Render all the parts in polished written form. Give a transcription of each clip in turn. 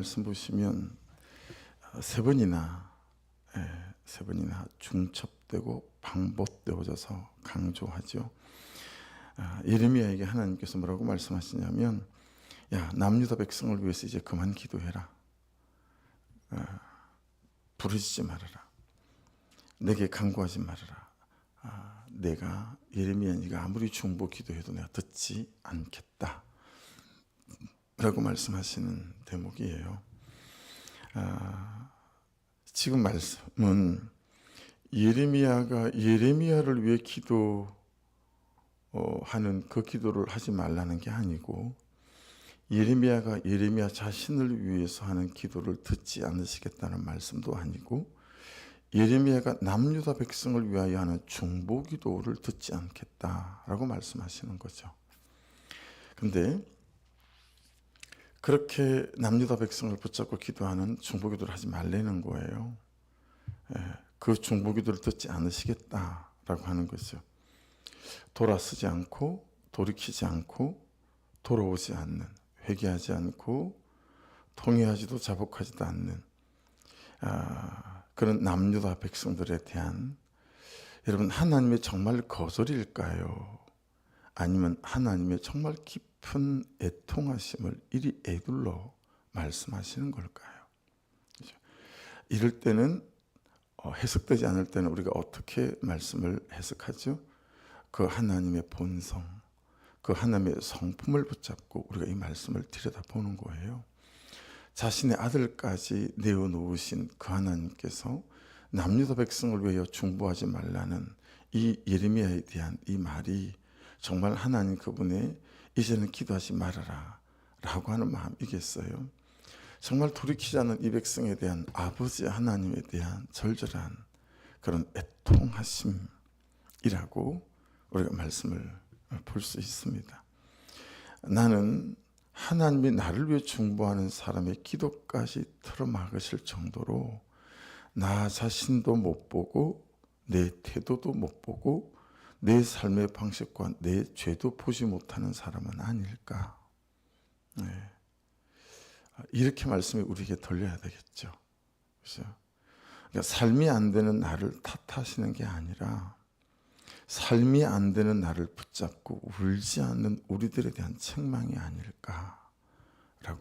말씀 보시면 세 번이나 중첩되고 반복되어져서 강조하죠. 예레미야에게 하나님께서 뭐라고 말씀하시냐면, 야, 남유다 백성을 위해서 이제 그만 기도해라. 부르짖지 말아라. 내게 간구하지 말아라. 내가 예레미야 네가 아무리 중보 기도해도 내가 듣지 않겠다 라고 말씀하시는 대목이에요. 지금 말씀은 예레미야가 예레미야를 위해 기도하는 그 기도를 하지 말라는 게 아니고, 예레미야가 예레미야 자신을 위해서 하는 기도를 듣지 않으시겠다는 말씀도 아니고, 예레미야가 남유다 백성을 위하여 하는 중보 기도를 듣지 않겠다라고 말씀하시는 거죠. 근데 그렇게 남유다 백성을 붙잡고 기도하는 중보 기도를 하지 말라는 거예요. 그 중보 기도를 듣지 않으시겠다라고 하는 거죠. 돌아서지 않고 돌이키지 않고 돌아오지 않는, 회개하지 않고 통회하지도 자복하지도 않는 그런 남유다 백성들에 대한, 여러분, 하나님의 정말 거절일까요? 아니면 하나님의 정말 깊은 애통하심을 이리 에둘러 말씀하시는 걸까요? 그렇죠? 이럴 때는 해석되지 않을 때는 우리가 어떻게 말씀을 해석하죠? 그 하나님의 본성, 그 하나님의 성품을 붙잡고 우리가 이 말씀을 들여다보는 거예요. 자신의 아들까지 내어놓으신 그 하나님께서 남유다 백성을 위하여 중보하지 말라는 이 예레미야에 대한 이 말이 정말 하나님 그분의 이제는 기도하지 말아라 라고 하는 마음이겠어요? 정말 돌이키지 않는 이 백성에 대한 아버지 하나님에 대한 절절한 그런 애통하심이라고 우리가 말씀을 볼 수 있습니다. 나는 하나님이 나를 위해 중보하는 사람의 기도까지 틀어막으실 정도로 나 자신도 못 보고 내 태도도 못 보고 내 삶의 방식과 내 죄도 보지 못하는 사람은 아닐까. 이렇게 말씀이 우리에게 들려야 되겠죠. 그렇죠? 그러니까 삶이 안 되는 나를 탓하시는 게 아니라 삶이 안 되는 나를 붙잡고 울지 않는 우리들에 대한 책망이 아닐까라고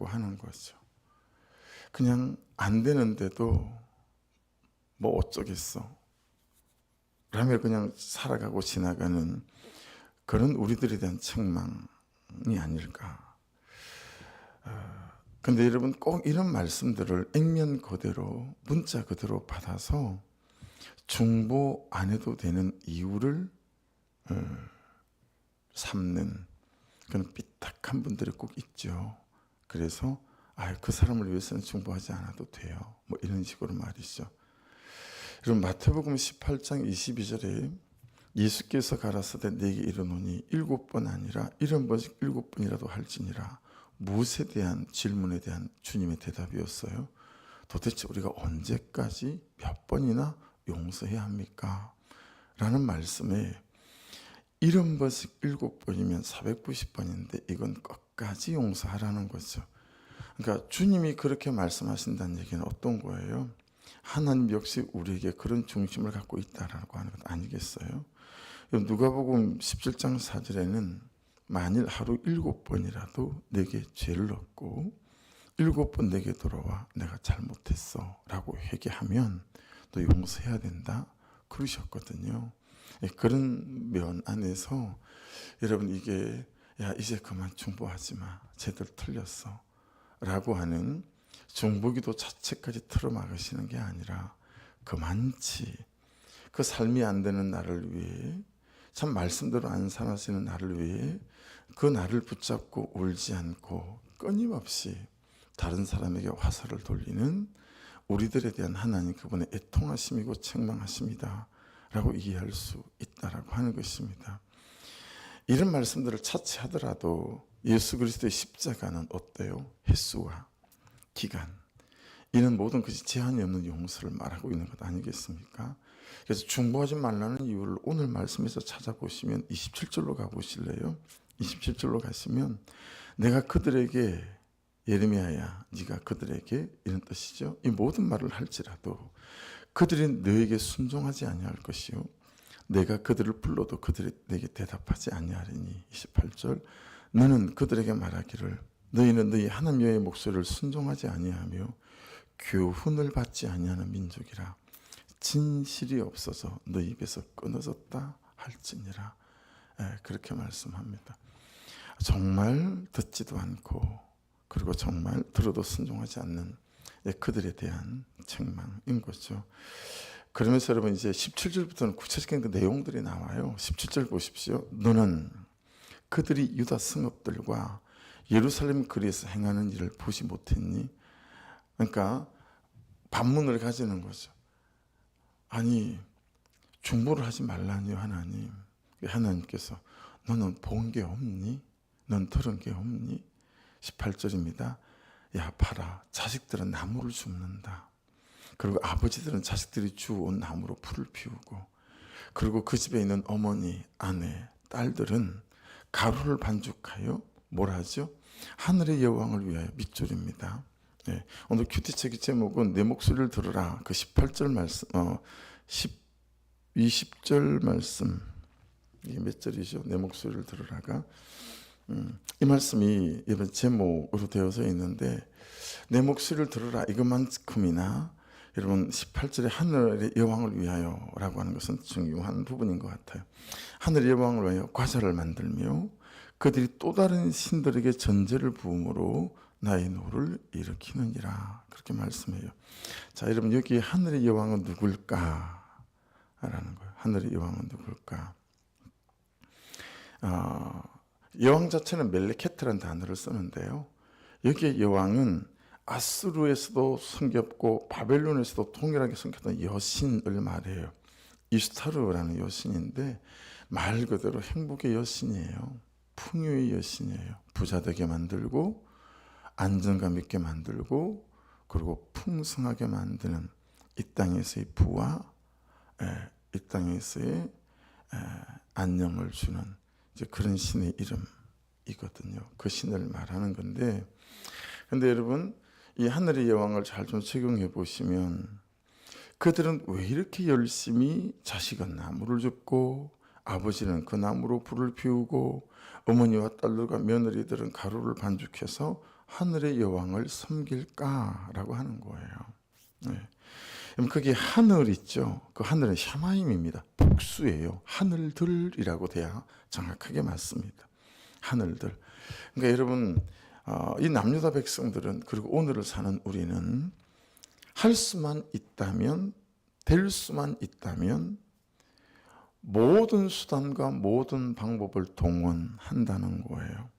하는 거죠. 그냥 안 되는데도 뭐 어쩌겠어 라며 그냥 살아가고 지나가는 그런 우리들에 대한 책망이 아닐까. 근데 여러분, 꼭 이런 말씀들을 액면 그대로 문자 그대로 받아서 중보 안 해도 되는 이유를 삼는 그런 삐딱한 분들이 꼭 있죠. 그래서 그 사람을 위해서는 중보하지 않아도 돼요, 뭐 이런 식으로 말이죠. 여러분, 마태복음 18장 22절에 예수께서 가라사대 내게 이르노니 7번 아니라 70번씩 7번이라도 할지니라, 무엇에 대한 질문에 대한 주님의 대답이었어요. 도대체 우리가 언제까지 몇 번이나 용서해야 합니까? 라는 말씀에 70번씩 7번이면 490번인데 이건 끝까지 용서하라는 거죠. 그러니까 주님이 그렇게 말씀하신다는 얘기는 어떤 거예요? 하나님 역시 우리에게 그런 중심을 갖고 있다라고 하는 것 아니겠어요? 누가복음 17장 4절에는 만일 하루 7번이라도 내게 죄를 얻고 7번 내게 돌아와 내가 잘못했어 라고 회개하면 또 용서해야 된다 그러셨거든요. 그런 면 안에서 여러분, 이게 야 이제 그만 중보하지 마, 쟤들 틀렸어 라고 하는 중보기도 자체까지 틀어막으시는 게 아니라 그만치 그 삶이 안 되는 나를 위해, 참 말씀대로 안 살아지는 나를 위해 그 나를 붙잡고 울지 않고 끊임없이 다른 사람에게 화살을 돌리는 우리들에 대한 하나님 그분의 애통하심이고 책망하심이다 라고 이해할 수 있다라고 하는 것입니다. 이런 말씀들을 차치하더라도 예수 그리스도의 십자가는 어때요? 횟수와 기간, 이는 모든 것이 제한이 없는 용서를 말하고 있는 것 아니겠습니까? 그래서 중보하지 말라는 이유를 오늘 말씀에서 찾아보시면 27절로 가보실래요? 27절로 가시면 내가 그들에게 예레미야야, 네가 그들에게, 이런 뜻이죠. 이 모든 말을 할지라도 그들이 너에게 순종하지 아니할 것이요 내가 그들을 불러도 그들이 내게 대답하지 아니하리니. 28절, 너는 그들에게 말하기를 너희는 너희 하나님 여호와의 목소리를 순종하지 아니하며 교훈을 받지 아니하는 민족이라. 진실이 없어서 너희 입에서 끊어졌다 할지니라. 그렇게 말씀합니다. 정말 듣지도 않고 그리고 정말 들어도 순종하지 않는 그들에 대한 책망인 거죠. 그러면서 여러분 이제 17절부터는 구체적인 그 내용들이 나와요. 17절 보십시오. 너는 그들이 유다 성읍들과 예루살렘 거리에서 행하는 일을 보지 못했니? 그러니까 반문을 가지는 거죠. 아니 중보를 하지 말라니요 하나님. 하나님께서 너는 본 게 없니? 넌 들은 게 없니? 18절입니다. 야 봐라, 자식들은 나무를 줍는다. 그리고 아버지들은 자식들이 주워온 나무로 불을 피우고, 그리고 그 집에 있는 어머니, 아내, 딸들은 가루를 반죽하여 뭘 하죠? 하늘의 여왕을 위하여 밑줄입니다. 네, 오늘 큐티책의 제목은 내 목소리를 들으라. 그 18절 말씀, 20절 말씀, 이게 몇 절이죠? 내 목소리를 들으라가. 이 말씀이 여러분 제목으로 되어져 있는데, 내 목소리를 들으라 이것만큼이나 여러분 18절에 하늘의 여왕을 위하여 라고 하는 것은 중요한 부분인 것 같아요. 하늘의 여왕을 위하여 과자를 만들며 그들이 또 다른 신들에게 전제를 부음으로 나의 노를 일으키느니라. 그렇게 말씀해요. 자, 여러분 여기 하늘의 여왕은 누굴까? 라는 거예요. 하늘의 여왕은 누굴까? 여왕 자체는 멜레케트라는 단어를 쓰는데요. 여기에 여왕은 아수르에서도 섬겼고 바벨론에서도 동일하게 섬겼던 여신을 말해요. 이스타르라는 여신인데 말 그대로 행복의 여신이에요. 풍요의 여신이에요. 부자 되게 만들고 안정감 있게 만들고 그리고 풍성하게 만드는 이 땅에서의 부와 이 땅에서의 안녕을 주는 이제 그런 신의 이름이거든요. 그 신을 말하는 건데, 근데 여러분 이 하늘의 여왕을 잘 좀 적용해 보시면 그들은 왜 이렇게 열심히 자식은 나무를 줍고 아버지는 그 나무로 불을 피우고 어머니와 딸들과 며느리들은 가루를 반죽해서 하늘의 여왕을 섬길까라고 하는 거예요. 네. 거기 하늘 있죠. 그 하늘은 샤마임입니다. 복수예요. 하늘들이라고 돼야 정확하게 맞습니다. 하늘들. 그러니까 여러분 이 남유다 백성들은, 그리고 오늘을 사는 우리는 할 수만 있다면, 될 수만 있다면 모든 수단과 모든 방법을 동원한다는 거예요.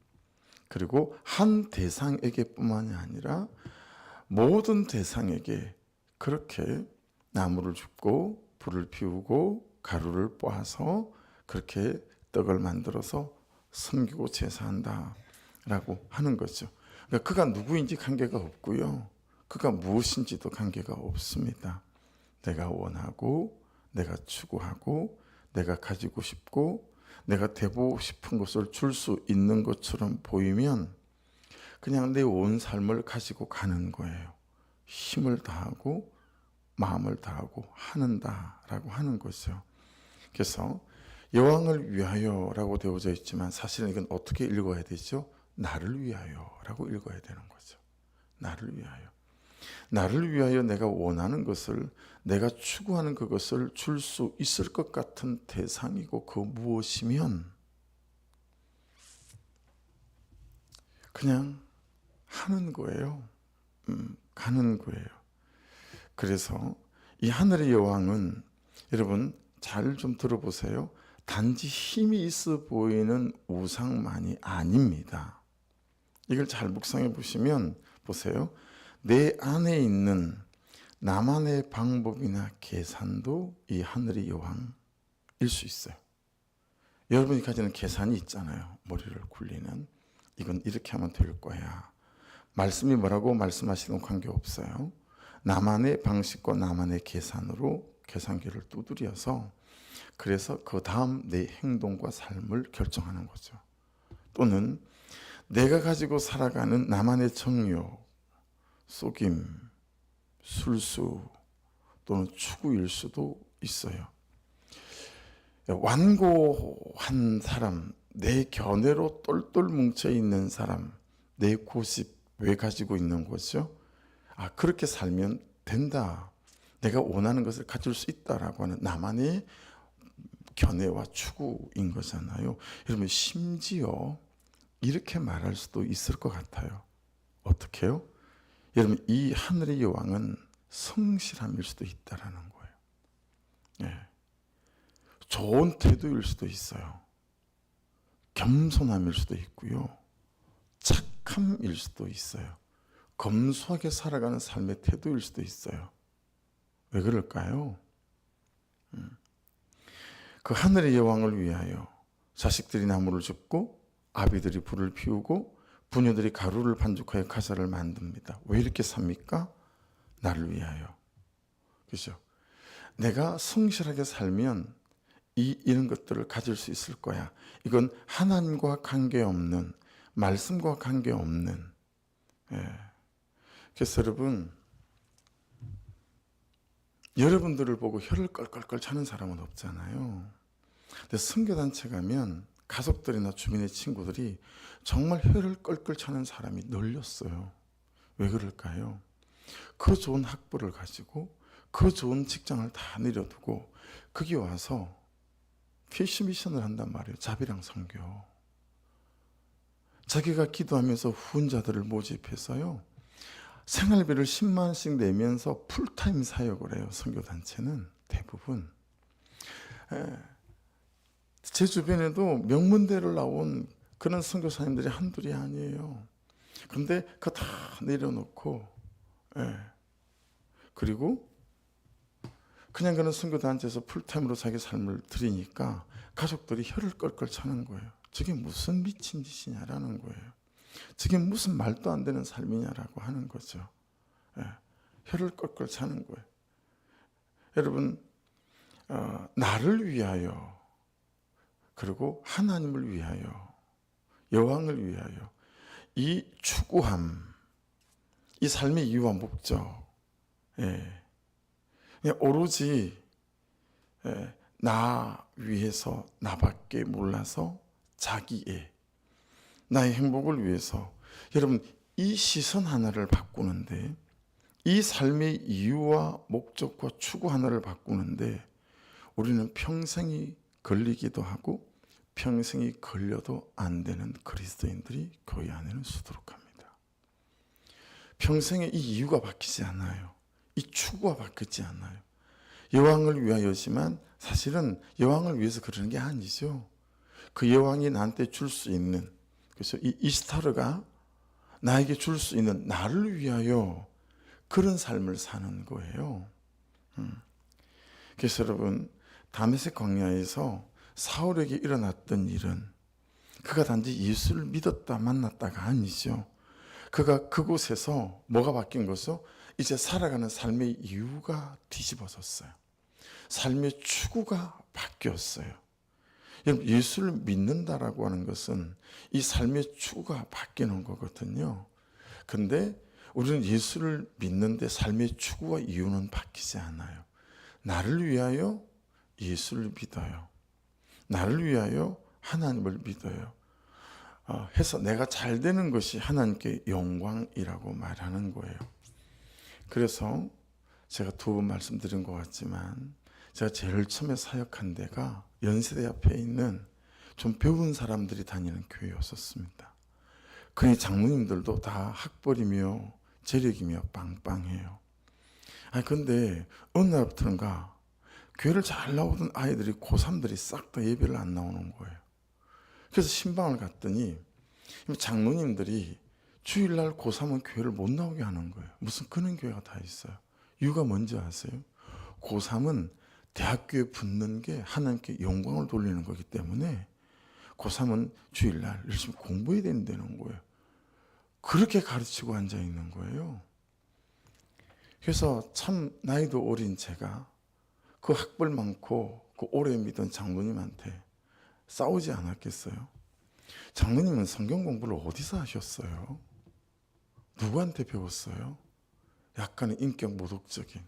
그리고 한 대상에게뿐만이 아니라 모든 대상에게 그렇게 나무를 줍고 불을 피우고 가루를 빻아서 그렇게 떡을 만들어서 섬기고 제사한다라고 하는 거죠. 그러니까 그가 누구인지 관계가 없고요. 그가 무엇인지도 관계가 없습니다. 내가 원하고 내가 추구하고 내가 가지고 싶고 내가 되고 싶은 것을 줄 수 있는 것처럼 보이면 그냥 내 온 삶을 가지고 가는 거예요. 힘을 다하고 마음을 다하고 하는다라고 하는 거죠. 그래서 여왕을 위하여라고 되어져 있지만 사실은 이건 어떻게 읽어야 되죠? 나를 위하여라고 읽어야 되는 거죠. 나를 위하여. 나를 위하여 내가 원하는 것을, 내가 추구하는 그것을 줄 수 있을 것 같은 대상이고 그 무엇이면 그냥 하는 거예요. 가는 거예요. 그래서 이 하늘의 여왕은 여러분 잘 좀 들어보세요. 단지 힘이 있어 보이는 우상만이 아닙니다. 이걸 잘 묵상해 보시면 보세요. 내 안에 있는 나만의 방법이나 계산도 이 하늘의 여왕일 수 있어요. 여러분이 가지는 계산이 있잖아요. 머리를 굴리는. 이건 이렇게 하면 될 거야. 말씀이 뭐라고 말씀하시는 관계없어요. 나만의 방식과 나만의 계산으로 계산기를 두드려서 그래서 그 다음 내 행동과 삶을 결정하는 거죠. 또는 내가 가지고 살아가는 나만의 정욕, 속임, 술수 또는 추구일 수도 있어요. 완고한 사람, 내 견해로 똘똘 뭉쳐있는 사람, 내 고집 왜 가지고 있는 거죠? 그렇게 살면 된다. 내가 원하는 것을 가질 수 있다라고 하는 나만의 견해와 추구인 거잖아요. 여러분, 심지어 이렇게 말할 수도 있을 것 같아요. 어떻게요? 여러분, 이 하늘의 여왕은 성실함일 수도 있다라는 거예요. 네. 좋은 태도일 수도 있어요. 겸손함일 수도 있고요. 착함일 수도 있어요. 검소하게 살아가는 삶의 태도일 수도 있어요. 왜 그럴까요? 그 하늘의 여왕을 위하여 자식들이 나무를 줍고 아비들이 불을 피우고 부녀들이 가루를 반죽하여 가사를 만듭니다. 왜 이렇게 삽니까? 나를 위하여. 그죠? 내가 성실하게 살면 이런 것들을 가질 수 있을 거야. 이건 하나님과 관계없는, 말씀과 관계없는. 그래서 여러분들을 보고 혀를 껄껄껄 차는 사람은 없잖아요. 근데 선교단체 가면 가족들이나 주변의 친구들이 정말 혀를 껄껄 차는 사람이 널렸어요. 왜 그럴까요? 그 좋은 학벌을 가지고 그 좋은 직장을 다 내려두고 거기 와서 피시 미션을 한단 말이에요. 자비랑 선교. 자기가 기도하면서 후원자들을 모집해서요. 생활비를 10만 원씩 내면서 풀타임 사역을 해요. 선교단체는 대부분. 제 주변에도 명문대를 나온 그런 선교사님들이 한둘이 아니에요. 그런데 그거 다 내려놓고 그리고 그냥 그런 선교단체에서 풀타임으로 자기 삶을 드리니까 가족들이 혀를 껄껄 차는 거예요. 저게 무슨 미친 짓이냐라는 거예요. 저게 무슨 말도 안 되는 삶이냐라고 하는 거죠. 혀를 껄껄 차는 거예요. 여러분, 나를 위하여 그리고 하나님을 위하여 여왕을 위하여 이 추구함, 이 삶의 이유와 목적, 그냥 오로지 나 위해서 나밖에 몰라서 자기의 나의 행복을 위해서 여러분 이 시선 하나를 바꾸는데 이 삶의 이유와 목적과 추구 하나를 바꾸는데 우리는 평생이 걸리기도 하고 평생이 걸려도 안 되는 그리스도인들이 교회 안에는 수두룩합니다. 평생에 이 이유가 바뀌지 않아요. 이 추구가 바뀌지 않아요. 여왕을 위하여지만 사실은 여왕을 위해서 그러는 게 아니죠. 그 여왕이 나한테 줄 수 있는, 그래서 이 이스타르가 나에게 줄 수 있는 나를 위하여 그런 삶을 사는 거예요. 그래서 여러분, 다메섹 광야에서 사울에게 일어났던 일은 그가 단지 예수를 믿었다 만났다가 아니죠. 그가 그곳에서 뭐가 바뀐 거죠? 이제 살아가는 삶의 이유가 뒤집어졌어요. 삶의 추구가 바뀌었어요. 여러분, 예수를 믿는다라고 하는 것은 이 삶의 추구가 바뀌는 거거든요. 근데 우리는 예수를 믿는데 삶의 추구와 이유는 바뀌지 않아요. 나를 위하여 예수를 믿어요. 나를 위하여 하나님을 믿어요. 해서 내가 잘 되는 것이 하나님께 영광이라고 말하는 거예요. 그래서 제가 두 번 말씀드린 것 같지만 제가 제일 처음에 사역한 데가 연세대 앞에 있는 좀 배운 사람들이 다니는 교회였었습니다. 그의 장로님들도 다 학벌이며 재력이며 빵빵해요. 근데 어느 날부터인가 교회를 잘 나오던 아이들이 고3들이 싹 다 예배를 안 나오는 거예요. 그래서 신방을 갔더니 장로님들이 주일날 고3은 교회를 못 나오게 하는 거예요. 무슨 그런 교회가 다 있어요. 이유가 뭔지 아세요? 고3은 대학교에 붙는 게 하나님께 영광을 돌리는 거기 때문에 고3은 주일날 열심히 공부해야 된다는 거예요. 그렇게 가르치고 앉아 있는 거예요. 그래서 참 나이도 어린 제가 그 학벌 많고 그 오래 믿던 장로님한테 싸우지 않았겠어요? 장로님은 성경 공부를 어디서 하셨어요? 누구한테 배웠어요? 약간의 인격 모독적인.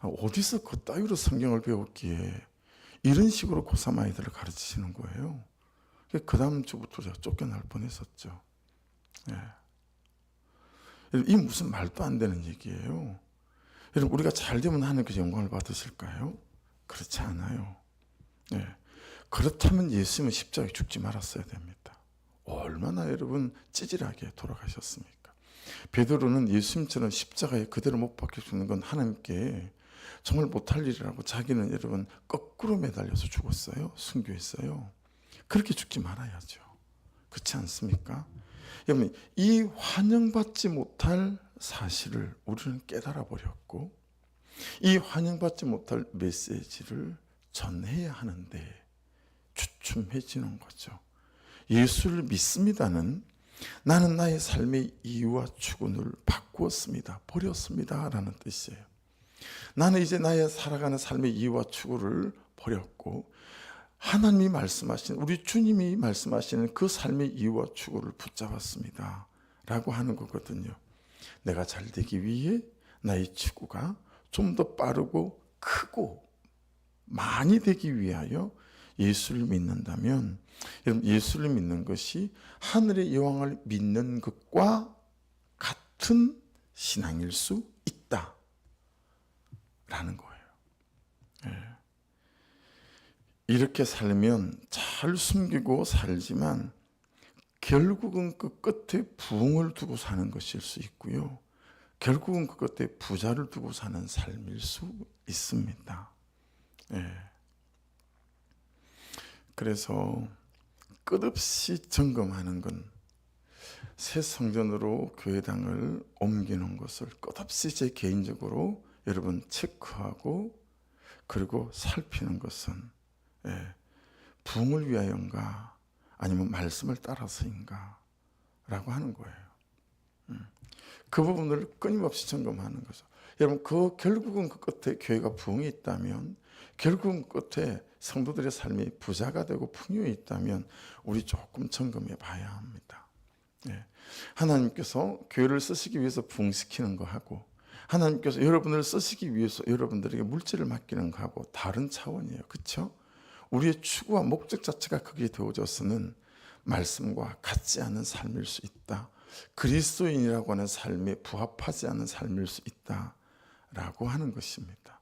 어디서 그 따위로 성경을 배웠기에 이런 식으로 고3 아이들을 가르치시는 거예요. 그 다음 주부터 제가 쫓겨날 뻔했었죠. 이 무슨 말도 안 되는 얘기예요. 여러분, 우리가 잘 되면 하나님께서 영광을 받으실까요? 그렇지 않아요. 그렇다면 예수님은 십자가에 죽지 말았어야 됩니다. 얼마나 여러분 찌질하게 돌아가셨습니까? 베드로는 예수님처럼 십자가에 그대로 못 박혀 죽는 건 하나님께 정말 못할 일이라고 자기는 여러분 거꾸로 매달려서 죽었어요. 순교했어요. 그렇게 죽지 말아야죠. 그렇지 않습니까? 여러분, 이 환영받지 못할 사실을 우리는 깨달아 버렸고 이 환영받지 못할 메시지를 전해야 하는데 주춤해지는 거죠. 예수를 믿습니다는 나는 나의 삶의 이유와 추구를 바꾸었습니다. 버렸습니다. 라는 뜻이에요. 나는 이제 나의 살아가는 삶의 이유와 추구를 버렸고 하나님이 말씀하시는, 우리 주님이 말씀하시는 그 삶의 이유와 추구를 붙잡았습니다. 라고 하는 거거든요. 내가 잘 되기 위해 나의 추구가 좀 더 빠르고 크고 많이 되기 위하여 예수를 믿는다면, 여러분, 예수를 믿는 것이 하늘의 여왕을 믿는 것과 같은 신앙일 수 있다 라는 거예요. 이렇게 살면 잘 숨기고 살지만 결국은 그 끝에 부흥을 두고 사는 것일 수 있고요, 결국은 그 끝에 부자를 두고 사는 삶일 수 있습니다. 그래서 끝없이 점검하는 건, 새 성전으로 교회당을 옮기는 것을 끝없이 제 개인적으로 여러분 체크하고 그리고 살피는 것은 부흥을 위하여인가 아니면 말씀을 따라서인가 라고 하는 거예요. 그 부분을 끊임없이 점검하는 거죠. 여러분, 결국은 그 끝에 교회가 부흥이 있다면, 결국은 끝에 성도들의 삶이 부자가 되고 풍요에 있다면 우리 조금 점검해 봐야 합니다. 하나님께서 교회를 쓰시기 위해서 부흥시키는 거하고 하나님께서 여러분을 쓰시기 위해서 여러분들에게 물질을 맡기는 거하고 다른 차원이에요. 그렇죠? 우리의 추구와 목적 자체가 그게 되어져서는 말씀과 같지 않은 삶일 수 있다. 그리스도인이라고 하는 삶에 부합하지 않은 삶일 수 있다라고 하는 것입니다.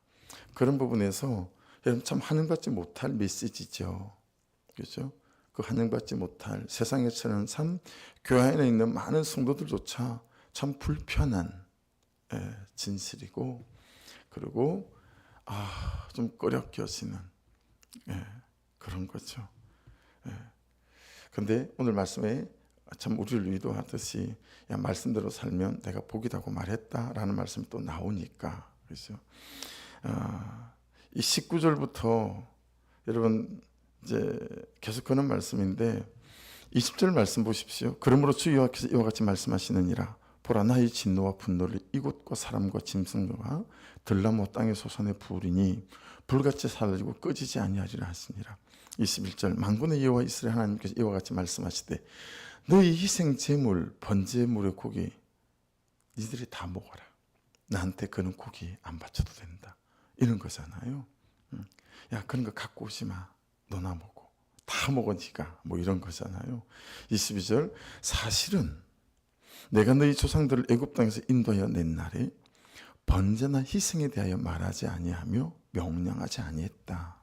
그런 부분에서 여러분, 참 환영받지 못할 메시지죠. 그렇죠? 그 환영받지 못할, 세상에서는 참 교회 안에 있는 많은 성도들조차 참 불편한 진실이고, 그리고 좀 꺼려껴지는 그런 거죠. 그런데 오늘 말씀에 참 우리를 위로하듯이, 야, 말씀대로 살면 내가 복이라고 말했다라는 말씀이 또 나오니까, 그렇죠? 이 19절부터 여러분 이제 계속 그런 말씀인데 20절 말씀 보십시오. 그러므로 주 여호와께서 이와 같이 말씀하시느니라. 보라, 나의 진노와 분노를 이곳과 사람과 짐승과 들나무 땅의 소산에 부으리니 불같이 사라지고 꺼지지 아니하리라 하시니라. 21절, 만군의 여호와 이스라엘 하나님께서 이와 같이 말씀하시되 너희 희생 제물 번제물의 고기 니들이 다 먹어라. 나한테 그런 고기 안 바쳐도 된다. 이런 거잖아요. 야, 그런 거 갖고 오지 마. 너나 먹어. 다 먹어 니가. 뭐 이런 거잖아요. 22절, 사실은 내가 너희 조상들을 애굽 땅에서 인도하여 낸 날에 번제나 희생에 대하여 말하지 아니하며 명령하지 아니했다.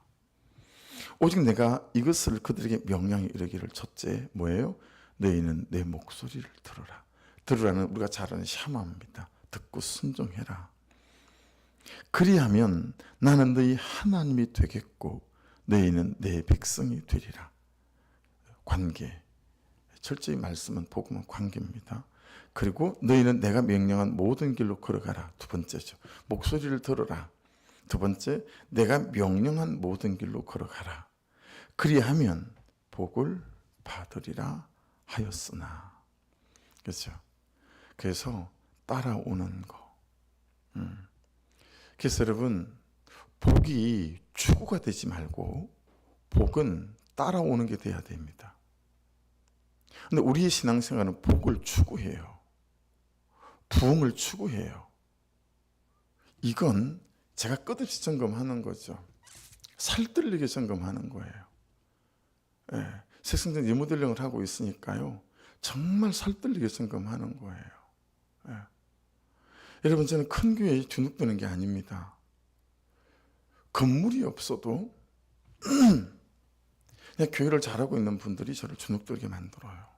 오직 내가 이것을 그들에게 명령에 이르기를, 첫째 뭐예요? 너희는 내 목소리를 들어라. 들으라는 우리가 잘 아는 샤마입니다. 듣고 순종해라. 그리하면 나는 너희 하나님이 되겠고 너희는 내 백성이 되리라. 관계. 철저히 말씀은 복음은 관계입니다. 그리고 너희는 내가 명령한 모든 길로 걸어가라. 두 번째죠. 목소리를 들어라. 두 번째, 내가 명령한 모든 길로 걸어가라. 그리하면 복을 받으리라 하였으나. 그렇죠? 그래서 따라오는 거. 그래서 여러분, 복이 추구가 되지 말고 복은 따라오는 게 돼야 됩니다. 근데 우리의 신앙생활은 복을 추구해요. 부흥을 추구해요. 이건 제가 끝없이 점검하는 거죠. 살뜰리게 점검하는 거예요. 예, 색성적 리모델링을 하고 있으니까요. 정말 살뜰리게 점검하는 거예요. 예. 여러분, 저는 큰 교회에 주눅드는 게 아닙니다. 건물이 없어도 그냥 교회를 잘하고 있는 분들이 저를 주눅들게 만들어요.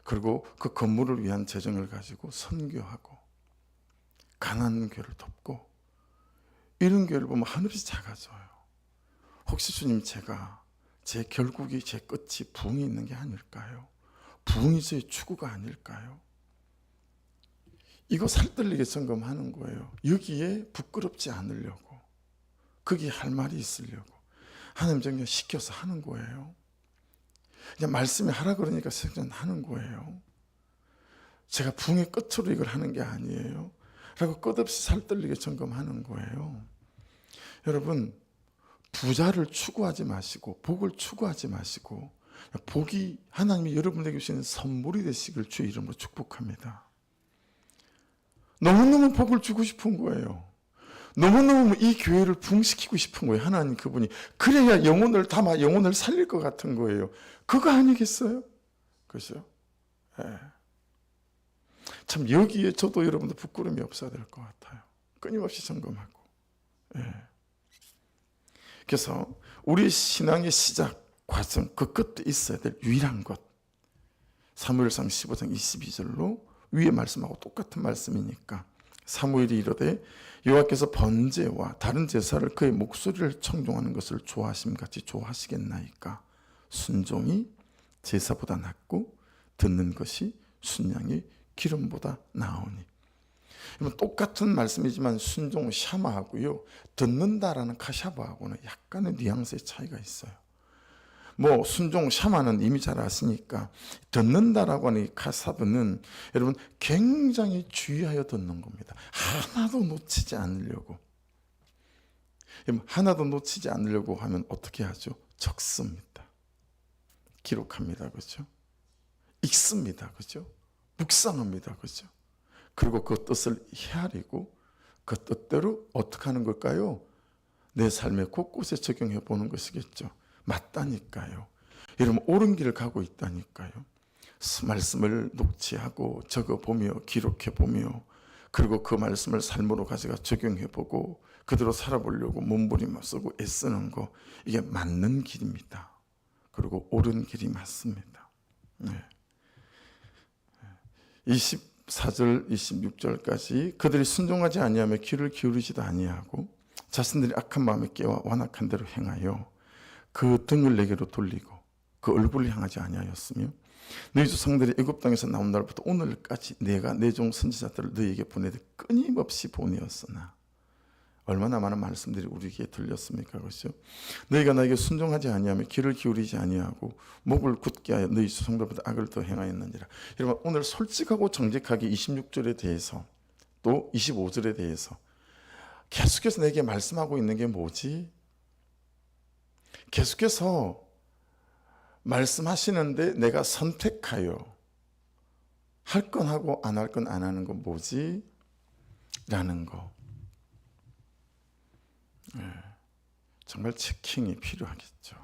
그리고 그 건물을 위한 재정을 가지고 선교하고 가난한 교회를 돕고 이런 교회를 보면 한없이 작아져요. 혹시 주님, 제 결국이, 제 끝이 부흥이 있는 게 아닐까요? 부흥이 제 추구가 아닐까요? 이거 살뜰리게 점검하는 거예요. 여기에 부끄럽지 않으려고, 거기에 할 말이 있으려고 하나님 정말 시켜서 하는 거예요. 그냥 말씀이 하라 그러니까 하는 거예요. 제가 부흥의 끝으로 이걸 하는 게 아니에요. 라고 끝없이 살뜰리게 점검하는 거예요. 여러분, 부자를 추구하지 마시고 복을 추구하지 마시고 복이 하나님이 여러분에게 주시는 선물이 되시길 주의 이름으로 축복합니다. 너무너무 복을 주고 싶은 거예요. 너무너무 이 교회를 부흥시키고 싶은 거예요. 하나님 그분이 그래야 영혼을 담아 영혼을 살릴 것 같은 거예요. 그거 아니겠어요? 그죠? 예. 참 여기에 저도 여러분들 부끄러움이 없어야 될 것 같아요. 끊임없이 점검하고. 예. 그래서 우리 신앙의 시작 과정, 그 끝에 있어야 될 유일한 것, 사무엘상 15장 22절로 위에 말씀하고 똑같은 말씀이니까 사무엘이 이르되 여호와께서 번제와 다른 제사를 그의 목소리를 청종하는 것을 좋아하심 같이 좋아하시겠나이까. 순종이 제사보다 낫고 듣는 것이 순양의 기름보다 나으니. 똑같은 말씀이지만 순종 샤마하고요, 듣는다라는 카샤바하고는 약간의 뉘앙스의 차이가 있어요. 뭐 순종 샤마는 이미 잘 아시니까, 듣는다라고 하는 이 카사브는 여러분 굉장히 주의하여 듣는 겁니다. 하나도 놓치지 않으려고. 하나도 놓치지 않으려고 하면 어떻게 하죠? 적습니다. 기록합니다. 그렇죠? 읽습니다. 그렇죠? 묵상합니다. 그렇죠? 그리고 그 뜻을 헤아리고 그 뜻대로 어떻게 하는 걸까요? 내 삶의 곳곳에 적용해 보는 것이겠죠. 맞다니까요. 여러분 옳은 길을 가고 있다니까요. 말씀을 녹취하고 적어보며 기록해보며 그리고 그 말씀을 삶으로 가져가 적용해보고 그대로 살아보려고 몸부림 쓰고 애쓰는 거, 이게 맞는 길입니다. 그리고 옳은 길이 맞습니다. 네. 24절 26절까지 그들이 순종하지 아니하며 귀를 기울이지도 아니하고 자신들이 악한 마음에 깨어 완악한 대로 행하여 그 등을 내게로 돌리고 그 얼굴을 향하지 아니하였으며 너희 조상들이 애굽 땅에서 나온 날부터 오늘까지 내가 내 종 선지자들을 너희에게 보내되 끊임없이 보내었으나. 얼마나 많은 말씀들이 우리에게 들렸습니까? 그렇죠? 너희가 나에게 순종하지 아니하며 귀를 기울이지 아니하고 목을 굳게 하여 너희 조상들보다 악을 더 행하였느니라. 여러분 오늘 솔직하고 정직하게 26절에 대해서 또 25절에 대해서 계속해서 내게 말씀하고 있는 게 뭐지? 계속해서 말씀하시는데 내가 선택하여 할 건 하고 안 할 건 안 하는 건 뭐지? 라는 거. 정말 체킹이 필요하겠죠.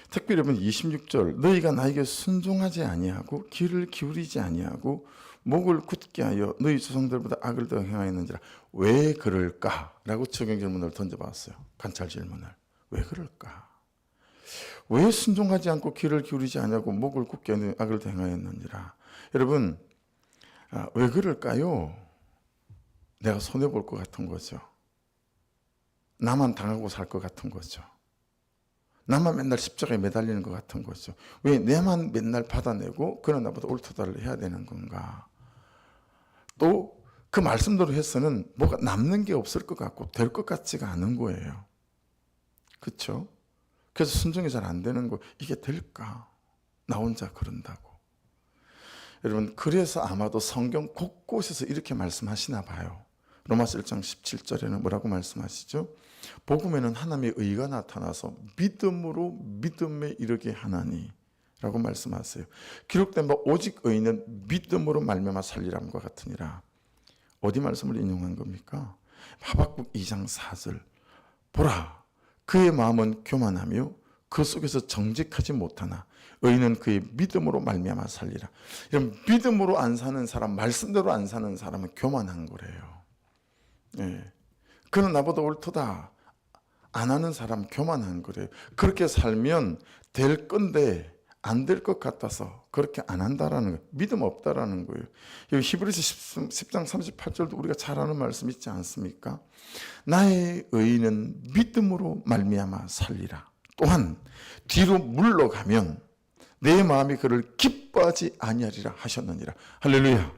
특별히 여러분 26절 너희가 나에게 순종하지 아니하고 귀를 기울이지 아니하고 목을 굳게 하여 너희 조상들보다 악을 더 행하였는지라. 왜 그럴까? 라고 적용 질문을 던져봤어요. 관찰 질문을. 왜 그럴까? 왜 순종하지 않고 귀를 기울이지 아니하고 목을 굳게 하여 악을 더 행하였는지라. 여러분 왜 그럴까요? 내가 손해볼 것 같은 거죠. 나만 당하고 살 것 같은 거죠. 나만 맨날 십자가에 매달리는 것 같은 거죠. 왜 내만 맨날 받아내고 그런 나보다 옳다를 해야 되는 건가? 또 그 말씀대로 해서는 뭐가 남는 게 없을 것 같고 될 것 같지가 않은 거예요. 그렇죠? 그래서 순종이 잘 안 되는 거. 이게 될까? 나 혼자 그런다고. 여러분 그래서 아마도 성경 곳곳에서 이렇게 말씀하시나 봐요. 로마서 1장 17절에는 뭐라고 말씀하시죠? 복음에는 하나님의 의가 나타나서 믿음으로 믿음에 이르게 하나니 라고 말씀하세요. 기록된 바 오직 의인은 믿음으로 말미암아 살리람과 같으니라. 어디 말씀을 인용한 겁니까? 하박국 2장 4절. 보라, 그의 마음은 교만하며 그 속에서 정직하지 못하나 의인은 그의 믿음으로 말미암아 살리라. 이런 믿음으로 안 사는 사람, 말씀대로 안 사는 사람은 교만한 거래요. 예. 그는 나보다 옳도다 안 하는 사람 교만한 거래요. 그렇게 살면 될 건데 안 될 것 같아서 그렇게 안 한다라는 거예요. 믿음 없다라는 거예요. 여기 히브리서 10장 38절도 우리가 잘 아는 말씀 있지 않습니까? 나의 의인은 믿음으로 말미암아 살리라. 또한 뒤로 물러가면 내 마음이 그를 기뻐하지 아니하리라 하셨느니라. 할렐루야.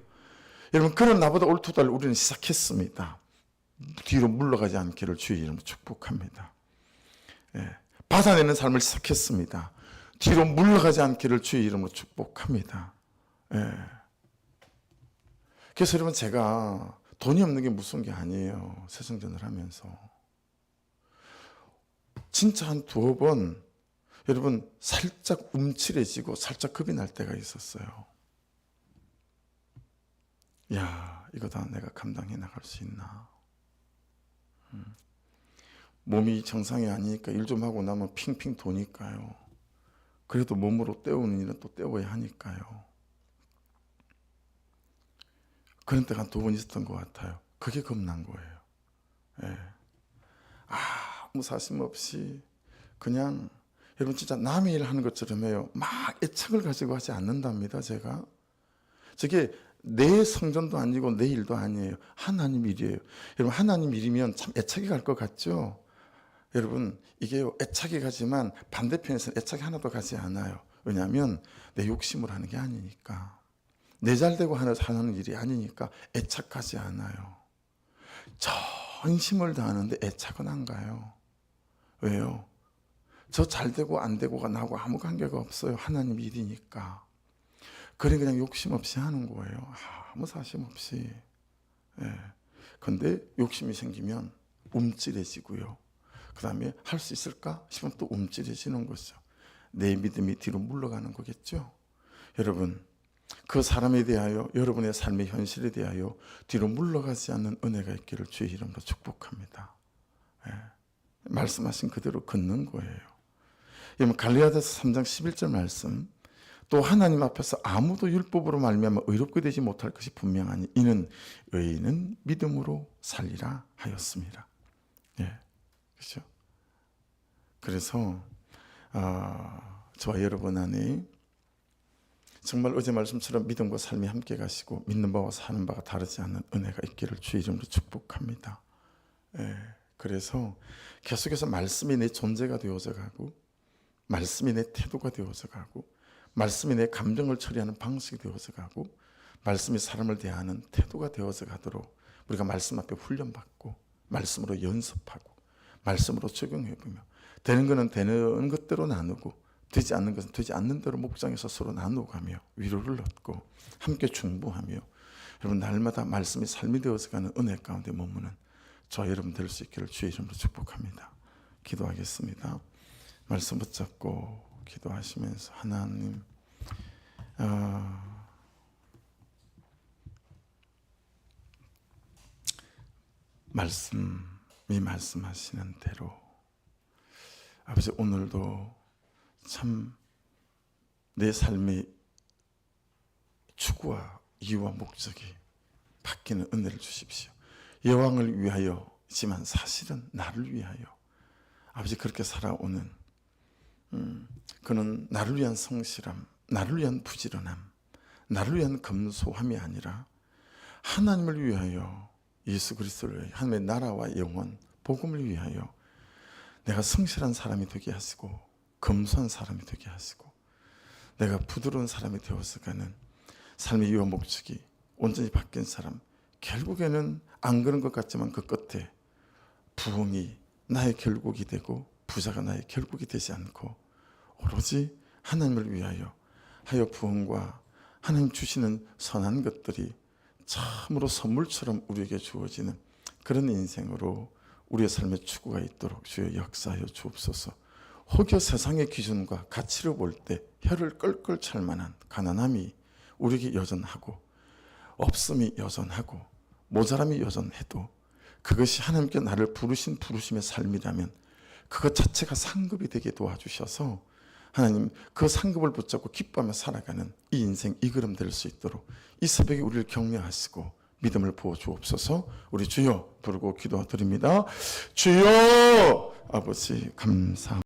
여러분, 그는 나보다 옳도다를 우리는 시작했습니다. 뒤로 물러가지 않기를 주의 이름으로 축복합니다. 예. 받아내는 삶을 시작했습니다. 뒤로 물러가지 않기를 주의 이름으로 축복합니다. 예. 그래서 여러분, 제가 돈이 없는 게 무서운 게 아니에요. 새성전을 하면서. 진짜 한 두어 번 여러분 살짝 움츠려지고 살짝 겁이 날 때가 있었어요. 야, 이거 다 내가 감당해 나갈 수 있나? 몸이 정상이 아니니까 일 좀 하고 나면 핑핑 도니까요. 그래도 몸으로 때우는 일은 또 때워야 하니까요. 그런 때가 한 두 번 있었던 것 같아요. 그게 겁난 거예요. 예. 아무 사심 없이 그냥 여러분 진짜 남의 일 하는 것처럼 해요. 막 애착을 가지고 하지 않는답니다. 제가 저게 내 성전도 아니고 내 일도 아니에요. 하나님 일이에요. 여러분, 하나님 일이면 참 애착이 갈 것 같죠? 여러분, 이게 애착이 가지만 반대편에서는 애착이 하나도 가지 않아요. 왜냐하면 내 욕심으로 하는 게 아니니까, 내 잘되고 하는 일이 아니니까 애착하지 않아요. 전심을 다하는데 애착은 안 가요. 왜요? 저 잘되고 안 되고가 나하고 아무 관계가 없어요. 하나님 일이니까. 그래 그냥 욕심 없이 하는 거예요. 아무 사심 없이. 예. 근데 욕심이 생기면 움찔해지고요. 그 다음에 할 수 있을까 싶으면 또 움찔해지는 거죠. 내 믿음이 뒤로 물러가는 거겠죠. 여러분, 그 사람에 대하여, 여러분의 삶의 현실에 대하여 뒤로 물러가지 않는 은혜가 있기를 주의 이름으로 축복합니다. 예. 말씀하신 그대로 걷는 거예요. 여러분, 갈라디아서 3장 11절 말씀, 또 하나님 앞에서 아무도 율법으로 말미암아 의롭게 되지 못할 것이 분명하니 이는 의인은 믿음으로 살리라 하였습니다. 예, 그렇죠. 그래서 저와 여러분 안에 정말 어제 말씀처럼 믿음과 삶이 함께 가시고 믿는 바와 사는 바가 다르지 않는 은혜가 있기를 주의 이름으로 축복합니다. 예, 그래서 계속해서 말씀이 내 존재가 되어져 가고, 말씀이 내 태도가 되어져 가고, 말씀이 내 감정을 처리하는 방식이 되어져 가고, 말씀이 사람을 대하는 태도가 되어져 가도록 우리가 말씀 앞에 훈련받고, 말씀으로 연습하고, 말씀으로 적용해보며, 되는 것은 되는 것대로 나누고, 되지 않는 것은 되지 않는 대로 목장에서 서로 나누어가며 위로를 얻고 함께 중보하며, 여러분 날마다 말씀이 삶이 되어서 가는 은혜 가운데 머무는 저와 여러분 될 수 있기를 주의 이름으로 축복합니다. 기도하겠습니다. 말씀 붙잡고 기도하시면서, 하나님, 말씀이 말씀하시는 대로 아버지, 오늘도 참 내 삶의 추구와 이유와 목적이 바뀌는 은혜를 주십시오. 여왕을 위하여지만 사실은 나를 위하여, 아버지, 그렇게 살아오는 그는 나를 위한 성실함, 나를 위한 부지런함, 나를 위한 검소함이 아니라 하나님을 위하여, 예수 그리스도를 위하여, 하나님의 나라와 영원, 복음을 위하여 내가 성실한 사람이 되게 하시고 검소한 사람이 되게 하시고 내가 부드러운 사람이 되어서 가는 삶의 이유와 목적이 온전히 바뀐 사람, 결국에는 안 그런 것 같지만 그 끝에 부흥이 나의 결국이 되고 부자가 나의 결국이 되지 않고 오로지 하나님을 위하여 하여 부흥과 하나님 주시는 선한 것들이 참으로 선물처럼 우리에게 주어지는 그런 인생으로 우리의 삶의 추구가 있도록 주여 역사하여 주옵소서. 혹여 세상의 기준과 가치로 볼 때 혀를 끌끌 찰 만한 가난함이 우리에게 여전하고 없음이 여전하고 모자람이 여전해도 그것이 하나님께 나를 부르신 부르심의 삶이라면 그것 자체가 상급이 되게 도와주셔서 하나님 그 상급을 붙잡고 기뻐하며 살아가는 이 인생 이 걸음 될 수 있도록 이 새벽에 우리를 격려하시고 믿음을 부어 주옵소서. 우리 주여 부르고 기도드립니다. 주여 아버지 감사합니다.